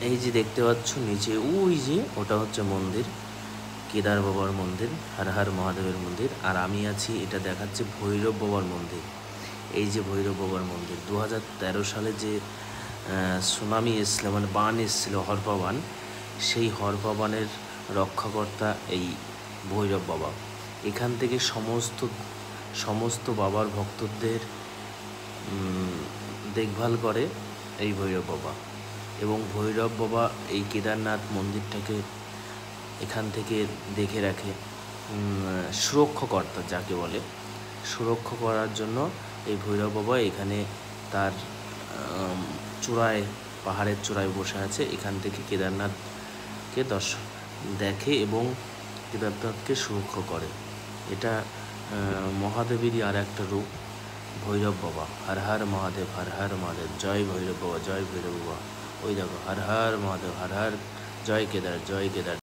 এই যে দেখতে পাচ্ছ নিচে ওই যে ওটা হচ্ছে মন্দির, কেদার বাবার মন্দির, হর হর মহাদেবের মন্দির। আর আমি আছি, এটা দেখাচ্ছে ভৈরব বাবার মন্দির। এই যে ভৈরব বাবার মন্দির 2013 সালে যে সুনামি এসেছিল, মানে বান এসেছিল, হরপা বান, সেই হরপা বানের রক্ষাকর্তা এই ভৈরব বাবা। এখান থেকে সমস্ত বাবার ভক্তদের দেখভাল করে এই ভৈরব বাবা। এবং ভৈরব বাবা এই কেদারনাথ মন্দিরটাকে এখান থেকে দেখে রাখে, সুরক্ষাকর্তা যাকে বলে, সুরক্ষা করার জন্য এই ভৈরব বাবা এখানে তার চূড়ায়, পাহাড়ের চূড়ায় বসে আছে। এখান থেকে কেদারনাথকে দেখে এবং কেদারনাথকে সুরক্ষা করে। এটা মহাদেবেরই আর একটা রূপ, ভৈরব বাবা। হর হর মহাদেব, হর হর মহাদেব, জয় ভৈরব বাবা, জয় ভৈরব বাবা। ওই দেখো, হর হর মহাদেব, হর হর, জয় কেদার, জয় কেদার।